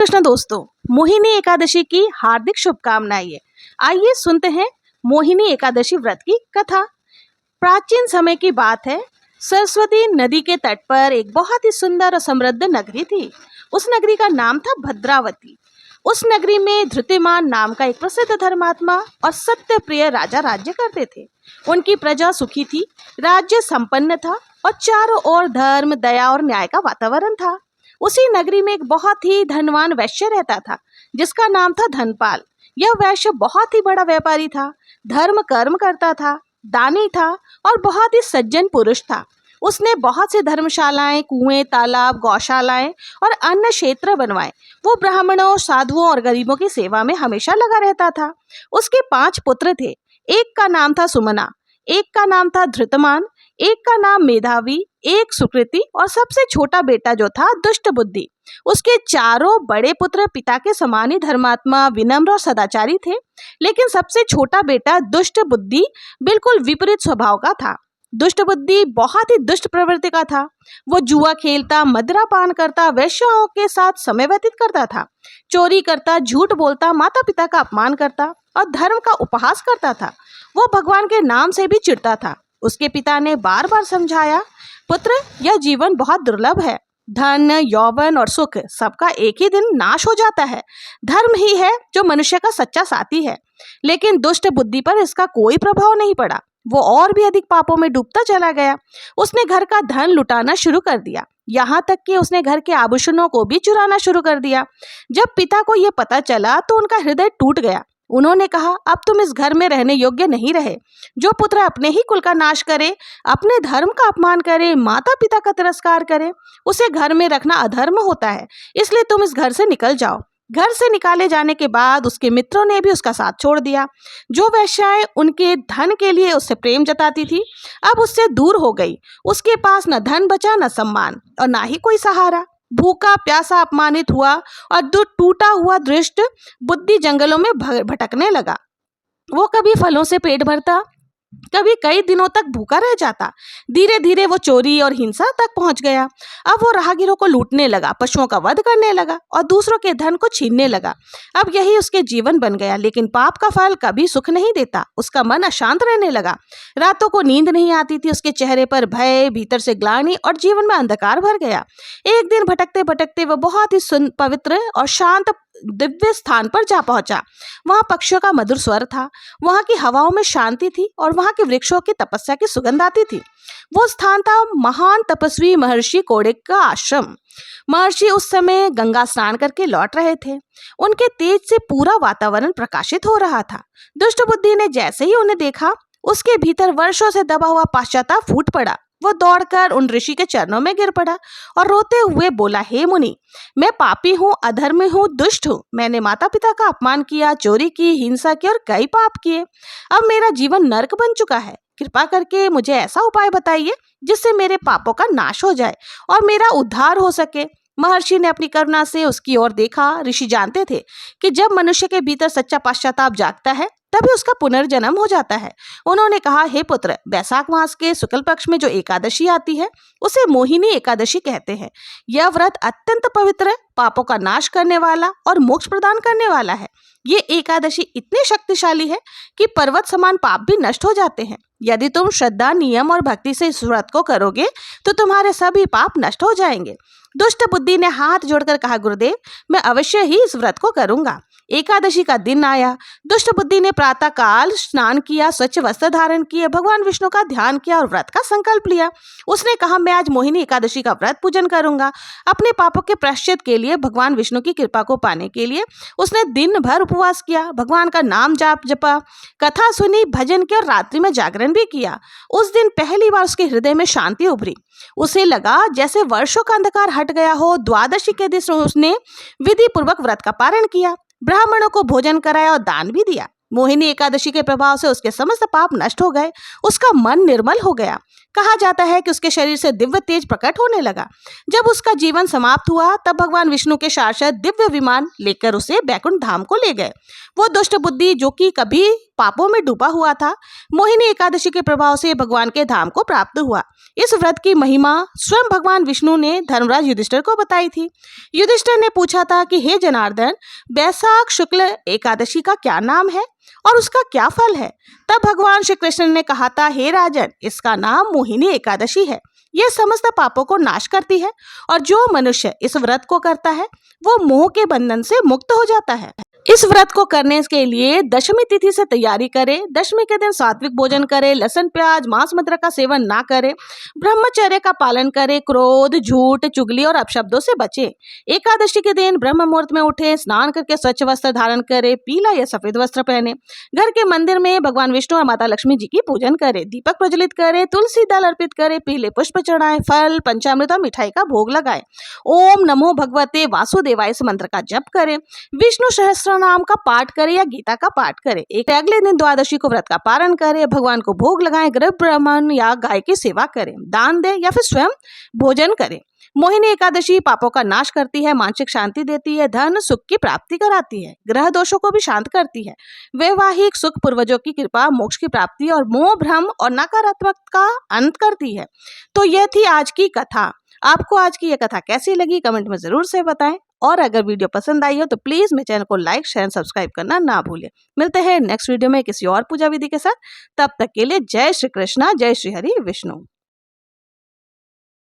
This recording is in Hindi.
कृष्ण दोस्तों, मोहिनी एकादशी की हार्दिक शुभकामनाएं। आइए सुनते हैं मोहिनी एकादशी व्रत की कथा। प्राचीन समय की बात है। सरस्वती नदी के तट पर एक बहुत ही सुंदर और समृद्ध नगरी थी। उस नगरी का नाम था भद्रावती। उस नगरी में धृतिमान नाम का एक प्रसिद्ध धर्मात्मा और सत्य प्रिय राजा राज्य करते थे। उनकी प्रजा सुखी थी, राज्य संपन्न था और चारों ओर धर्म, दया और न्याय का वातावरण था। उसी नगरी में एक बहुत ही धनवान वैश्य रहता था, जिसका नाम था धनपाल। यह वैश्य बहुत ही बड़ा व्यापारी था, धर्म कर्म करता था, दानी था और बहुत ही सज्जन पुरुष था। उसने बहुत से धर्मशालाएं, कुएं, तालाब, गौशालाएं और अन्य क्षेत्र बनवाए। वो ब्राह्मणों, साधुओं और गरीबों की सेवा में हमेशा लगा रहता था। उसके 5 पुत्र थे। एक का नाम था सुमना, एक का नाम था धृतमान, एक का नाम मेधावी, एक सुकृति और सबसे छोटा बेटा जो था दुष्ट बुद्धि। उसके चारों बड़े पुत्र पिता के समान ही धर्मात्मा, विनम्र और सदाचारी थे, लेकिन सबसे छोटा बेटा दुष्ट बुद्धि बिल्कुल विपरीत स्वभाव का था। दुष्ट बुद्धि बहुत ही दुष्ट प्रवृत्ति का था। वो जुआ खेलता, मदिरा पान करता, वेश्याओं के साथ समय व्यतीत करता था, चोरी करता, झूठ बोलता, माता पिता का अपमान करता और धर्म का उपहास करता था। वो भगवान के नाम से भी चिढ़ता था। उसके पिता ने बार बार समझाया, पुत्र, यह जीवन बहुत दुर्लभ है। धन, यौवन और सुख सबका एक ही दिन नाश हो जाता है। धर्म ही है जो मनुष्य का सच्चा साथी है। लेकिन दुष्ट बुद्धि पर इसका कोई प्रभाव नहीं पड़ा। वो और भी अधिक पापों में डूबता चला गया। उसने घर का धन लुटाना शुरू कर दिया, यहाँ तक कि उसने घर के आभूषणों को भी चुराना शुरू कर दिया। जब पिता को यह पता चला तो उनका हृदय टूट गया। उन्होंने कहा, अब तुम इस घर में रहने योग्य नहीं रहे। जो पुत्र अपने ही कुल का नाश करे, अपने धर्म का अपमान करे, माता पिता का तिरस्कार करे, उसे घर में रखना अधर्म होता है। इसलिए तुम इस घर से निकल जाओ। घर से निकाले जाने के बाद उसके मित्रों ने भी उसका साथ छोड़ दिया। जो वेश्याएं उनके धन के लिए उससे प्रेम जताती थी, अब उससे दूर हो गई। उसके पास न धन बचा, न सम्मान और ना ही कोई सहारा। भूखा प्यासा अपमानित हुआ और टूटा हुआ दृष्ट बुद्धि जंगलों में भटकने लगा। वो कभी फलों से पेट भरता, कभी कई दिनों तक भूखा रह जाता। धीरे धीरे वो चोरी और हिंसा तक पहुंच गया। अब वो राहगीरों को लूटने लगा, पशुओं का वध करने लगा और दूसरों के धन को छीनने लगा। अब यही उसके जीवन बन गया। लेकिन पाप का फल कभी सुख नहीं देता। उसका मन अशांत रहने लगा। रातों को नींद नहीं आती थी। उसके चेहरे पर भय, भीतर से ग्लानि और जीवन में अंधकार भर गया। एक दिन भटकते भटकते वह बहुत ही पवित्र और शांत दिव्य स्थान पर जा पहुंचा। वहां पक्षियों का मधुर स्वर था, वहां की हवाओं में शांति थी और वहां के वृक्षों की तपस्या की सुगंध आती थी। वो स्थान था महान तपस्वी महर्षि कौड़िक का आश्रम। महर्षि उस समय गंगा स्नान करके लौट रहे थे। उनके तेज से पूरा वातावरण प्रकाशित हो रहा था। दुष्ट बुद्धि ने जैसे ही उन्हें देखा, उसके भीतर वर्षों से दबा हुआ पश्चाताप फूट पड़ा। वो दौड़कर उन ऋषि के चरणों में गिर पड़ा और रोते हुए बोला, हे मुनि, मैं पापी हूँ, अधर्मी हूँ, दुष्ट हूँ। मैंने माता पिता का अपमान किया, चोरी की, हिंसा की और कई पाप किए। अब मेरा जीवन नरक बन चुका है। कृपा करके मुझे ऐसा उपाय बताइए जिससे मेरे पापों का नाश हो जाए और मेरा उद्धार हो सके। महर्षि ने अपनी करुणा से उसकी ओर देखा। ऋषि जानते थे कि जब मनुष्य के भीतर सच्चा पश्चाताप जागता है, तभी उसका पुनर्जन्म हो जाता है। उन्होंने कहा, हे पुत्र, वैशाख मास के शुक्ल पक्ष में जो एकादशी आती है, उसे मोहिनी एकादशी कहते हैं। यह व्रत अत्यंत पवित्र, पापों का नाश करने वाला और मोक्ष प्रदान करने वाला है। ये एकादशी इतनी शक्तिशाली है कि पर्वत समान पाप भी नष्ट हो जाते हैं। यदि तुम श्रद्धा, नियम और भक्ति से इस व्रत को करोगे तो तुम्हारे सभी पाप नष्ट हो जाएंगे। दुष्ट बुद्धि ने हाथ जोड़कर कहा, गुरुदेव, मैं अवश्य ही इस व्रत को करूंगा। एकादशी का दिन आया। दुष्ट बुद्धि ने प्रातः काल स्नान किया, स्वच्छ वस्त्र धारण किए, भगवान विष्णु का ध्यान किया और व्रत का संकल्प लिया। उसने कहा, मैं आज मोहिनी एकादशी का व्रत पूजन करूंगा। अपने पापों के प्रायश्चित के लिए, भगवान विष्णु की कृपा को पाने के लिए उसने दिन भर उपवास किया, भगवान का नाम जपा, कथा सुनी, भजन किया और रात्रि में जागरण भी किया। उस दिन पहली बार उसके हृदय में शांति उभरी। उसे लगा जैसे वर्षों का अंधकार हट गया हो। द्वादशी के दिन उसने विधि पूर्वक व्रत का पारण किया, ब्राह्मणों को भोजन कराया और दान भी दिया। मोहिनी एकादशी के प्रभाव से उसके समस्त पाप नष्ट हो गए। उसका मन निर्मल हो गया। कहा जाता है कि उसके शरीर से दिव्य तेज प्रकट होने लगा। जब उसका जीवन समाप्त हुआ तब भगवान विष्णु के पार्षद दिव्य विमान लेकर उसे बैकुंठ धाम को ले गए। वो दुष्ट बुद्धि जो कि कभी पापों में डूबा हुआ था, मोहिनी एकादशी के प्रभाव से भगवान के धाम को प्राप्त हुआ। इस व्रत की महिमा स्वयं भगवान विष्णु ने धर्मराज युधिष्ठिर को बताई थी। युधिष्ठिर ने पूछा था कि हे जनार्दन, वैशाख शुक्ल एकादशी का क्या नाम है और उसका क्या फल है? तब भगवान श्री कृष्ण ने कहा था, हे राजन, इसका नाम मोहिनी एकादशी है। यह समस्त पापों को नाश करती है और जो मनुष्य इस व्रत को करता है वो मोह के बंधन से मुक्त हो जाता है। इस व्रत को करने के लिए दशमी तिथि से तैयारी करें। दशमी के दिन सात्विक भोजन करें, लहसुन प्याज मांस मदिरा का सेवन ना करें, ब्रह्मचर्य का पालन करें, क्रोध झूठ चुगली और अपशब्दों से बचें। एकादशी के दिन ब्रह्म मुहूर्त में उठें, स्नान करके स्वच्छ वस्त्र धारण करें, पीला या सफेद वस्त्र पहने, घर के मंदिर में भगवान विष्णु और माता लक्ष्मी जी की पूजन करें, दीपक प्रज्वलित करें, तुलसी दल अर्पित करें, पीले पुष्प चढ़ाएं, फल पंचामृत और मिठाई का भोग लगाएं, ओम नमो भगवते वासुदेवाय इस मंत्र का जप करें, विष्णु सहस्त्र नाम का पाठ करें या गीता का पाठ करें। एक अगले दिन द्वादशी को व्रत का पारण करें, भगवान को भोग लगाएं, गृह ब्राह्मण या गाय की सेवा करें, दान दें या फिर स्वयं भोजन करें। मोहिनी एकादशी पापों का नाश करती है, मानसिक शांति देती है, धन सुख की प्राप्ति कराती है, ग्रह दोषों को भी शांत करती है, वैवाहिक सुख, पूर्वजों की कृपा, मोक्ष की प्राप्ति और मोह भ्रम और नकारात्मक का अंत करती है। तो यह थी आज की कथा। आपको आज की यह कथा कैसी लगी कमेंट में जरूर से बताएं और अगर वीडियो पसंद आई हो तो प्लीज मेरे चैनल को लाइक शेयर सब्सक्राइब करना ना भूलें। मिलते हैं नेक्स्ट वीडियो में किसी और पूजा विधि के साथ। तब तक के लिए जय श्री कृष्णा, जय श्री हरि विष्णु।